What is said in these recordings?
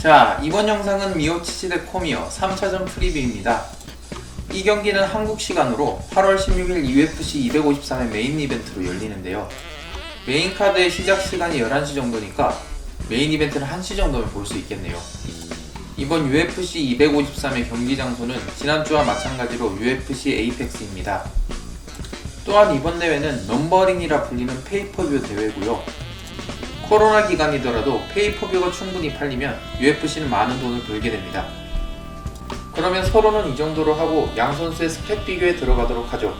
자, 이번 영상은 미오치치 대 코미어 3차전 프리뷰입니다. 이 경기는 한국 시간으로 8월 16일 UFC 253의 메인 이벤트로 열리는데요. 메인 카드의 시작 시간이 11시 정도니까 메인 이벤트는 1시 정도면 볼 수 있겠네요. 이번 UFC 253의 경기 장소는 지난주와 마찬가지로 UFC 에이펙스입니다. 또한 이번 대회는 넘버링이라 불리는 페이퍼뷰 대회고요. 코로나 기간이더라도 페이퍼뷰가 충분히 팔리면 UFC는 많은 돈을 벌게 됩니다. 그러면 서로는 이 정도로 하고 양 선수의 스펙 비교에 들어가도록 하죠.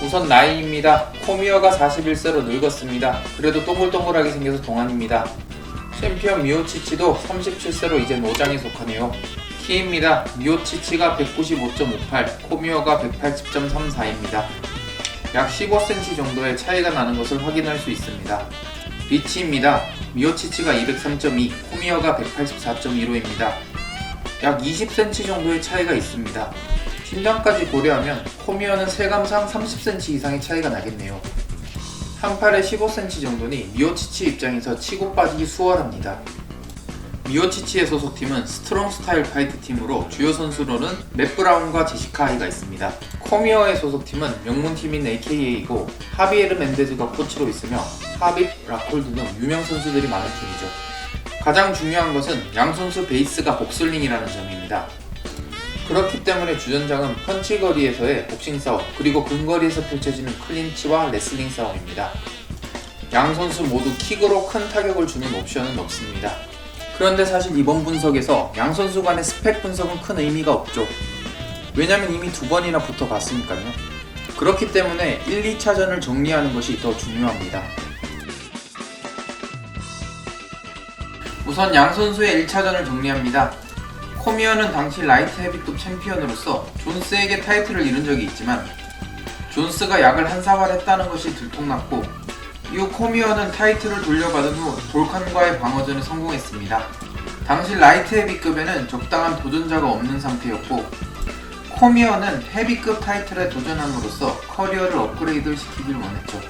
우선 나이입니다. 코미어가 41세로 늙었습니다. 그래도 동글동글하게 생겨서 동안입니다. 챔피언 미오치치도 37세로 이제 노장에 속하네요. 키입니다. 미오치치가 195.58, 코미어가 180.34입니다. 약 15cm 정도의 차이가 나는 것을 확인할 수 있습니다. 리치입니다. 미오치치가 203.2, 코미어가 184.15입니다. 약 20cm 정도의 차이가 있습니다. 신장까지 고려하면 코미어는 체감상 30cm 이상의 차이가 나겠네요. 한 팔에 15cm 정도니 미오치치 입장에서 치고 빠지기 수월합니다. 미오치치의 소속팀은 스트롱 스타일 파이트 팀으로 주요 선수로는 맷 브라운과 제시카 아이가 있습니다. 코미어의 소속팀은 명문팀인 AKA이고 하비에르 멘데즈가 코치로 있으며 하빕, 라콜드 등 유명 선수들이 많은 팀이죠. 가장 중요한 것은 양 선수 베이스가 복슬링이라는 점입니다. 그렇기 때문에 주전장은 펀치거리에서의 복싱 싸움, 그리고 근거리에서 펼쳐지는 클린치와 레슬링 싸움입니다. 양 선수 모두 킥으로 큰 타격을 주는 옵션은 없습니다. 그런데 사실 이번 분석에서 양 선수 간의 스펙 분석은 큰 의미가 없죠. 왜냐면 이미 2번이나 붙어봤으니까요. 그렇기 때문에 1, 2차전을 정리하는 것이 더 중요합니다. 우선 양 선수의 1차전을 정리합니다. 코미어는 당시 라이트 헤비급 챔피언으로서 존스에게 타이틀을 잃은 적이 있지만 존스가 약을 한 사발 했다는 것이 들통났고, 이후 코미어는 타이틀을 돌려받은 후 볼칸과의 방어전에 성공했습니다. 당시 라이트 헤비급에는 적당한 도전자가 없는 상태였고, 코미어는 헤비급 타이틀에 도전함으로써 커리어를 업그레이드 시키길 원했죠.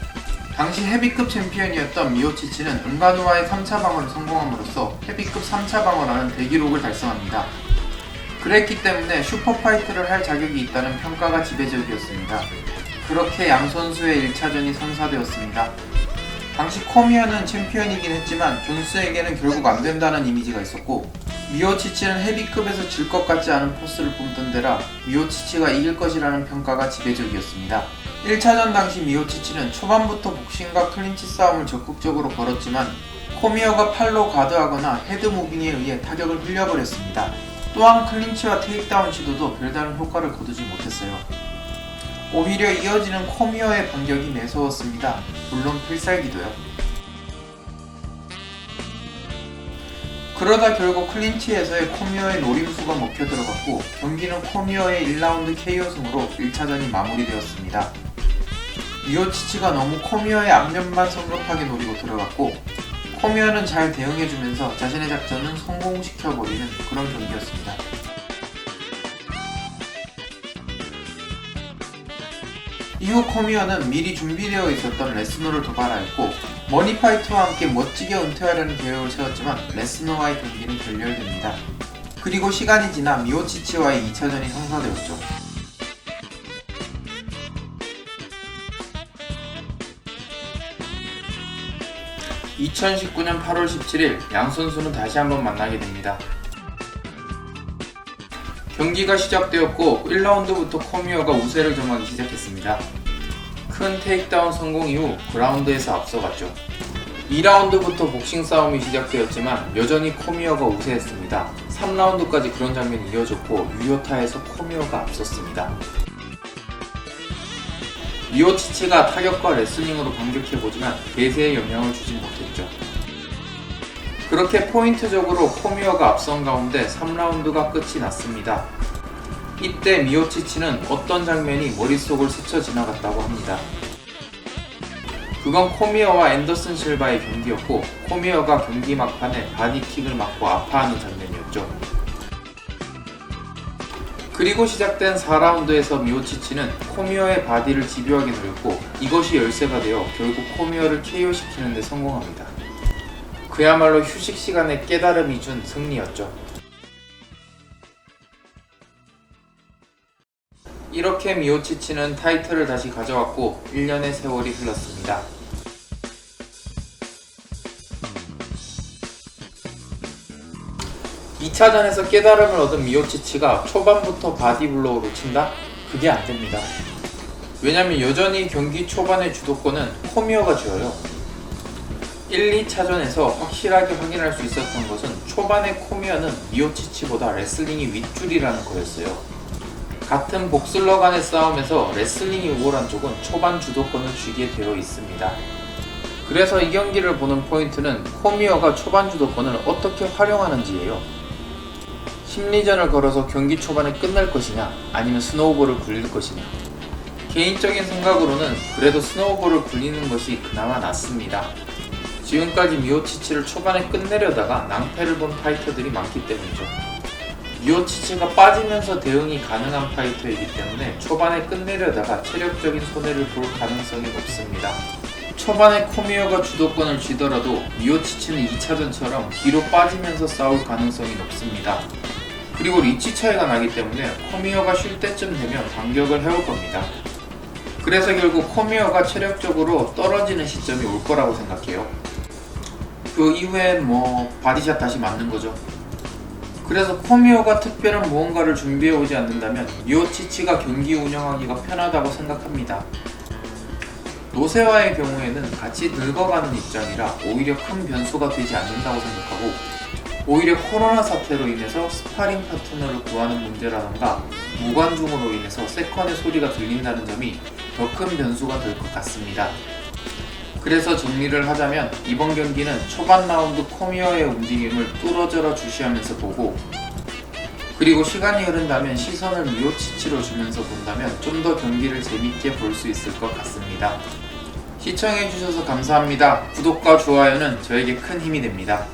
당시 헤비급 챔피언이었던 미오치치는 은가누와의 3차 방어를 성공함으로써 헤비급 3차 방어라는 대기록을 달성합니다. 그랬기 때문에 슈퍼파이트를 할 자격이 있다는 평가가 지배적이었습니다. 그렇게 양 선수의 1차전이 성사되었습니다. 당시 코미어는 챔피언이긴 했지만 존스에게는 결국 안된다는 이미지가 있었고, 미오치치는 헤비급에서 질 것 같지 않은 포스를 뿜던 데라 미오치치가 이길 것이라는 평가가 지배적이었습니다. 1차전 당시 미오치치는 초반부터 복싱과 클린치 싸움을 적극적으로 걸었지만 코미어가 팔로 가드하거나 헤드 무빙에 의해 타격을 흘려버렸습니다. 또한 클린치와 테이크다운 시도도 별다른 효과를 거두지 못했어요. 오히려 이어지는 코미어의 반격이 매서웠습니다. 물론 필살기도요. 그러다 결국 클린치에서의 코미어의 노림수가 먹혀들어갔고, 경기는 코미어의 1라운드 KO 승으로 1차전이 마무리되었습니다. 미오치치가 너무 코미어의 앞면만 성급하게 노리고 들어갔고, 코미어는 잘 대응해주면서 자신의 작전은 성공시켜버리는 그런 경기였습니다. 이후 코미어는 미리 준비되어 있었던 레스너를 도발하였고, 머니파이트와 함께 멋지게 은퇴하려는 계획을 세웠지만 레스너와의 경기는 결렬됩니다. 그리고 시간이 지나 미오치치와의 2차전이 성사되었죠. (2019년 8월 17일) 양 선수는 다시 한번 만나게 됩니다. 경기가 시작되었고 1라운드부터 코미어가 우세를 점하기 시작했습니다. 큰 테이크다운 성공 이후 그라운드에서 앞서갔죠. 2라운드부터 복싱 싸움이 시작되었지만 여전히 코미어가 우세했습니다. 3라운드까지 그런 장면이 이어졌고 유효타에서 코미어가 앞섰습니다. 미오치치가 타격과 레슬링으로 반격해보지만 대세에 영향을 주진 못했죠. 그렇게 포인트적으로 코미어가 앞선 가운데 3라운드가 끝이 났습니다. 이때 미오치치는 어떤 장면이 머릿속을 스쳐 지나갔다고 합니다. 그건 코미어와 앤더슨 실바의 경기였고, 코미어가 경기 막판에 바디킥을 맞고 아파하는 장면이었죠. 그리고 시작된 4라운드에서 미오치치는 코미어의 바디를 집요하게 노렸고 이것이 열쇠가 되어 결국 코미어를 KO시키는 데 성공합니다. 그야말로 휴식 시간에 깨달음이 준 승리였죠. 이렇게 미오치치는 타이틀을 다시 가져왔고 1년의 세월이 흘렀습니다. 2차전에서 깨달음을 얻은 미오치치가 초반부터 바디블로우로 친다? 그게 안됩니다. 왜냐면 여전히 경기 초반의 주도권은 코미어가 쥐어요. 1, 2차전에서 확실하게 확인할 수 있었던 것은 초반의 코미어는 미오치치보다 레슬링이 윗줄이라는 거였어요. 같은 복슬러 간의 싸움에서 레슬링이 우월한 쪽은 초반 주도권을 쥐게 되어 있습니다. 그래서 이 경기를 보는 포인트는 코미어가 초반 주도권을 어떻게 활용하는지예요. 심리전을 걸어서 경기 초반에 끝낼 것이냐 아니면 스노우볼을 굴릴 것이냐. 개인적인 생각으로는 그래도 스노우볼을 굴리는 것이 그나마 낫습니다. 지금까지 미오치치를 초반에 끝내려다가 낭패를 본 파이터들이 많기 때문이죠. 미오치치가 빠지면서 대응이 가능한 파이터이기 때문에 초반에 끝내려다가 체력적인 손해를 볼 가능성이 높습니다. 초반에 코미어가 주도권을 쥐더라도 미오치치는 2차전처럼 뒤로 빠지면서 싸울 가능성이 높습니다. 그리고 리치 차이가 나기 때문에 코미어가 쉴 때쯤 되면 반격을 해올 겁니다. 그래서 결국 코미어가 체력적으로 떨어지는 시점이 올 거라고 생각해요. 그 이후엔 바디샷 다시 맞는 거죠. 그래서 코미어가 특별한 무언가를 준비해 오지 않는다면 미오치치가 경기 운영하기가 편하다고 생각합니다. 노세와의 경우에는 같이 늙어가는 입장이라 오히려 큰 변수가 되지 않는다고 생각하고 오히려 코로나 사태로 인해서 스파링 파트너를 구하는 문제라던가 무관중으로 인해서 세컨의 소리가 들린다는 점이 더 큰 변수가 될 것 같습니다. 그래서 정리를 하자면 이번 경기는 초반 라운드 코미어의 움직임을 뚫어져라 주시하면서 보고 그리고 시간이 흐른다면 시선을 미오치치로 주면서 본다면 좀 더 경기를 재밌게 볼 수 있을 것 같습니다. 시청해주셔서 감사합니다. 구독과 좋아요는 저에게 큰 힘이 됩니다.